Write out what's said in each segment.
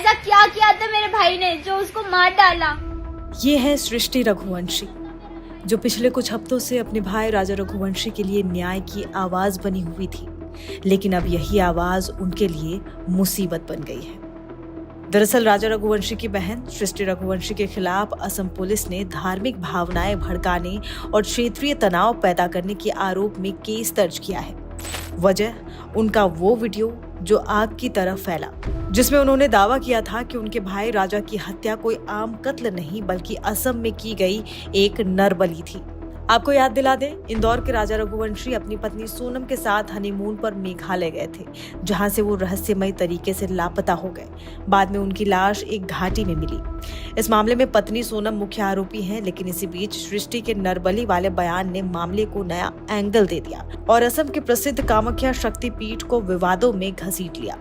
ऐसा क्या किया था मेरे भाई ने जो उसको मार डाला? ये है सृष्टि रघुवंशी, जो पिछले कुछ हफ्तों से अपने भाई राजा रघुवंशी के लिए न्याय की आवाज बनी हुई थी, लेकिन अब यही आवाज उनके लिए मुसीबत बन गई है। दरअसल राजा रघुवंशी की बहन सृष्टि रघुवंशी के खिलाफ असम पुलिस ने धार्मिक भावनाएं भड़काने और क्षेत्रीय तनाव पैदा करने के आरोप में केस दर्ज किया है। वजह उनका वो वीडियो जो आग की तरह फैला, जिसमें उन्होंने दावा किया था कि उनके भाई राजा की हत्या कोई आम कत्ल नहीं बल्कि असम में की गई एक नरबली थी। आपको याद दिला दें, इंदौर के राजा रघुवंशी अपनी पत्नी सोनम के साथ हनीमून पर मेघालय गए थे, जहां से वो रहस्यमय तरीके से लापता हो गए। बाद में उनकी लाश एक घाटी में मिली। इस मामले में पत्नी सोनम मुख्य आरोपी हैं, लेकिन इसी बीच सृष्टि के नरबली वाले बयान ने मामले को नया एंगल दे दिया और असम के प्रसिद्ध कामाख्या शक्तिपीठ को विवादों में घसीट लिया।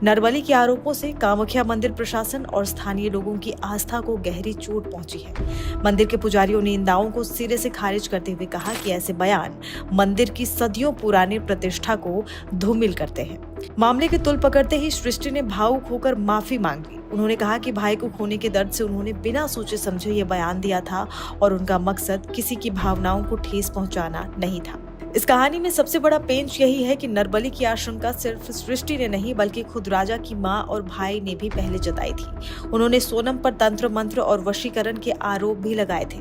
नरबली के आरोपों से कामाख्या मंदिर प्रशासन और स्थानीय लोगों की आस्था को गहरी चोट पहुंची है। मंदिर के पुजारियों ने इन दावों को सिरे से खारिज करते हुए कहा कि ऐसे बयान मंदिर की सदियों पुरानी प्रतिष्ठा को धूमिल करते हैं। मामले की तुल पकड़ते ही सृष्टि ने भावुक होकर माफी मांग ली। उन्होंने कहा कि भाई को खोने के दर्द से उन्होंने बिना सोचे समझे ये बयान दिया था और उनका मकसद किसी की भावनाओं को ठेस पहुंचाना नहीं था। इस कहानी में सबसे बड़ा पेंच यही है कि नरबली की आशंका सिर्फ सृष्टि ने नहीं बल्कि खुद राजा की मां और भाई ने भी पहले जताई थी। उन्होंने सोनम पर तंत्र मंत्र और वशीकरण के आरोप भी लगाए थे।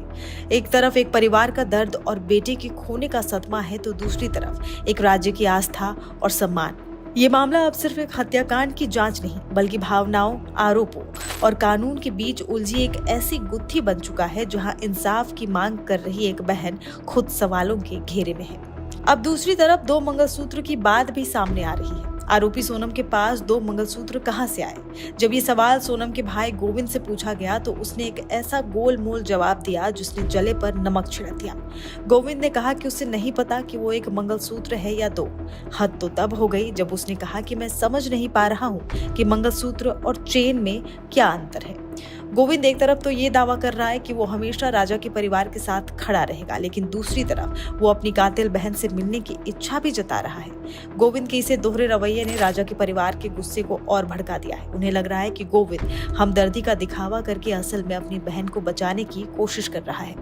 एक तरफ एक परिवार का दर्द और बेटे के खोने का सदमा है, तो दूसरी तरफ एक राज्य की आस्था और सम्मान। ये मामला अब सिर्फ एक हत्याकांड की जांच नहीं बल्कि भावनाओं, आरोपों और कानून के बीच उलझी एक ऐसी गुत्थी बन चुका है जहां इंसाफ की मांग कर रही एक बहन खुद सवालों के घेरे में है। अब दूसरी तरफ 2 मंगलसूत्र की बात भी सामने आ रही है। आरोपी सोनम के पास 2 मंगलसूत्र कहां से आए? जब ये सवाल सोनम के भाई गोविंद से पूछा गया तो उसने एक ऐसा गोलमोल जवाब दिया जिसने जले पर नमक छिड़क दिया। गोविंद ने कहा कि उसे नहीं पता कि वो एक मंगलसूत्र है या 2। हद तो तब हो गई जब उसने कहा कि मैं समझ नहीं पा रहा हूँ कि मंगलसूत्र और चेन में क्या अंतर है। गोविंद एक तरफ तो ये दावा कर रहा है कि वो हमेशा राजा के परिवार के साथ खड़ा रहेगा, लेकिन दूसरी तरफ वो अपनी कातिल बहन से मिलने की इच्छा भी जता रहा है। गोविंद के इसे दोहरे रवैये ने राजा के परिवार के गुस्से को और भड़का दिया है। उन्हें लग रहा है कि गोविंद हमदर्दी का दिखावा करके असल में अपनी बहन को बचाने की कोशिश कर रहा है।